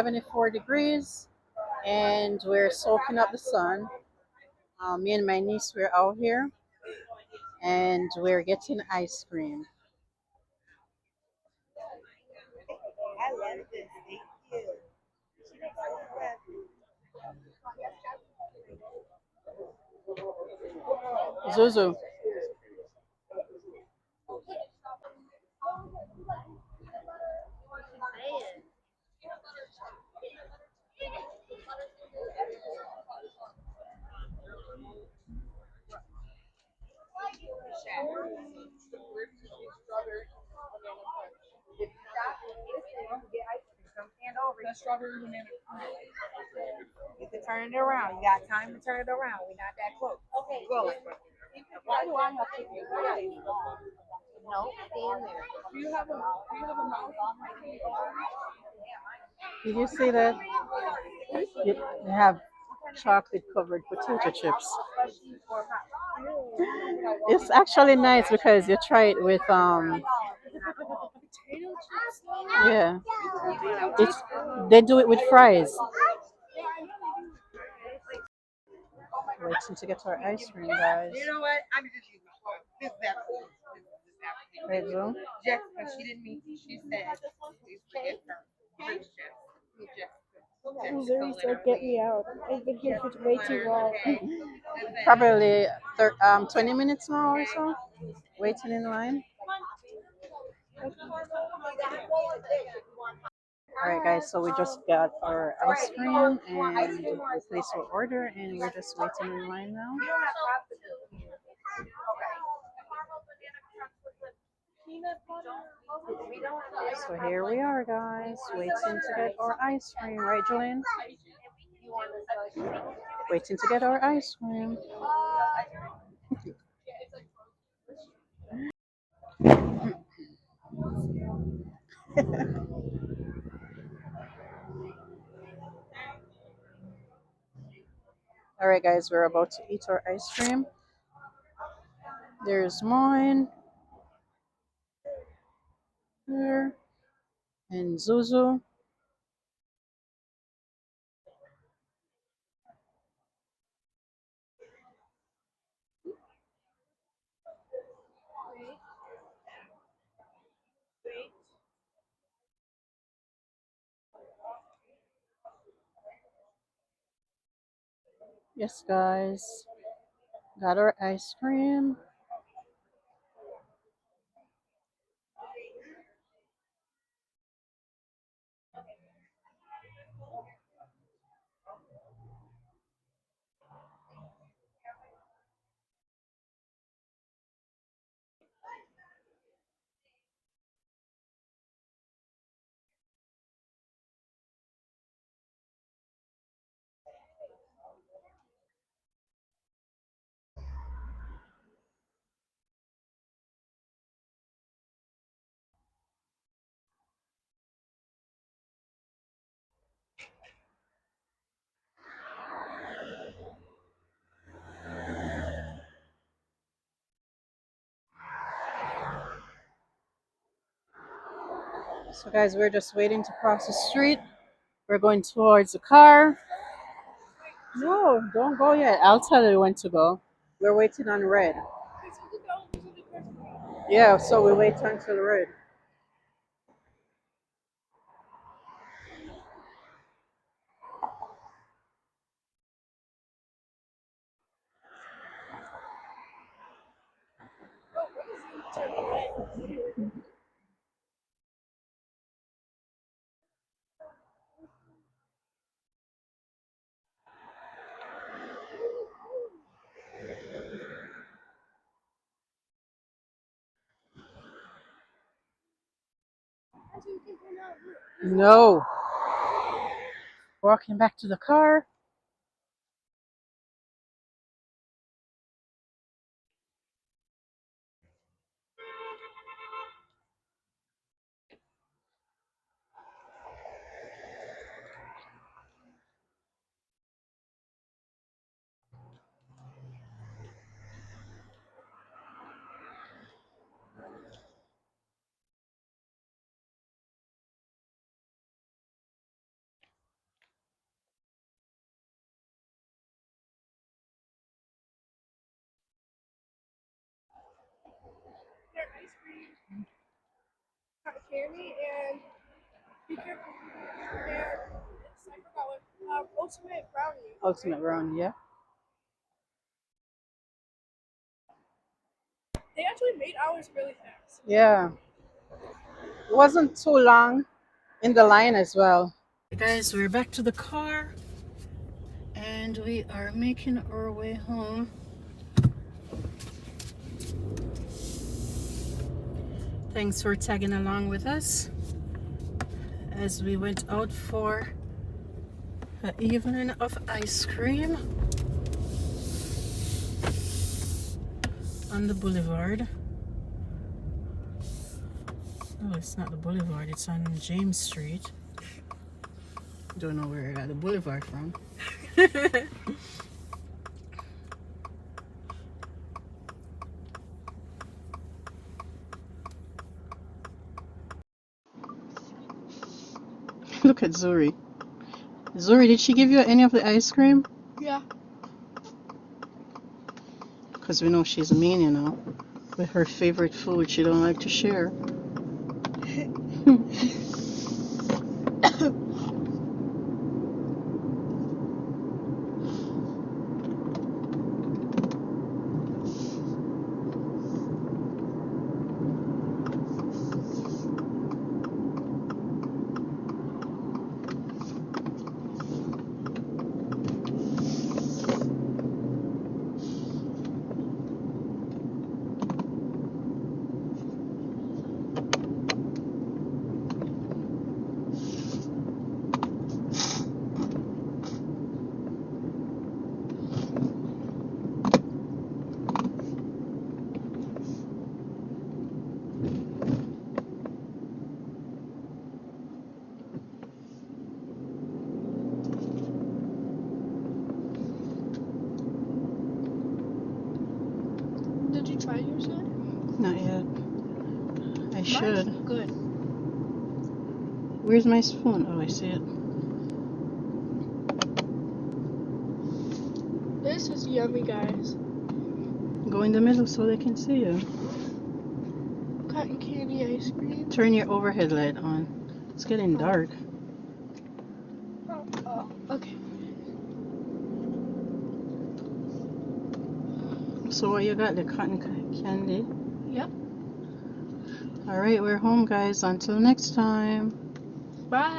74 degrees and we're soaking up the sun. Me and my niece, we're out here and we're getting ice cream. Zuzu. You can turn it around. You got time to turn it around. We're not that close. Okay. Go. Why do I have to be right? No, stand there. Did you see that? They have chocolate covered potato chips. It's actually nice because you try it with yeah. It's they do it with fries. Waiting to get our ice cream, guys. You know what? I'm just using my phone. This is absolutely. Right, Zoom? Jessica, she didn't mean to. She said, please forgive her. Rich Jessica. Zuri said, "Get me out. I've been here for way too long." Probably 20 minutes now or so. Waiting in line. All right, guys. So we just got our ice cream and we placed our order, and we're just waiting in line now. So here we are, guys, waiting to get our ice cream. Right, Jolene? Waiting to get our ice cream. All right, guys, we're about to eat our ice cream. There's mine here and Zuzu. Yes, guys, got our ice cream. So, guys, we're just waiting to cross the street. We're going towards the car. No, don't go yet. I'll tell you when to go. We're waiting on red. Yeah, so we wait until red. No. Walking back to the car. candy and be careful. And I forgot what. Ultimate brownie. Ultimate brownie, yeah. They actually made ours really fast. Yeah. It wasn't too long in the line as well. Guys, we're back to the car and we are making our way home. Thanks for tagging along with us as we went out for an evening of ice cream on the boulevard. Oh, it's not the boulevard, it's on James Street. Don't know where I got the boulevard from. Look at Zuri. Zuri, did she give you any of the ice cream? Yeah. Because we know she's mean, you know. With her favorite food, she don't like to share. Did you try yours yet? Not yet. I should. Mine's good. Where's my spoon? Oh, I see it. This is yummy, guys. Go in the middle so they can see you. Cotton candy ice cream. Turn your overhead light on. It's getting dark. Oh, okay. So what you got? The cotton candy? Yep. Alright, we're home, guys. Until next time. Bye.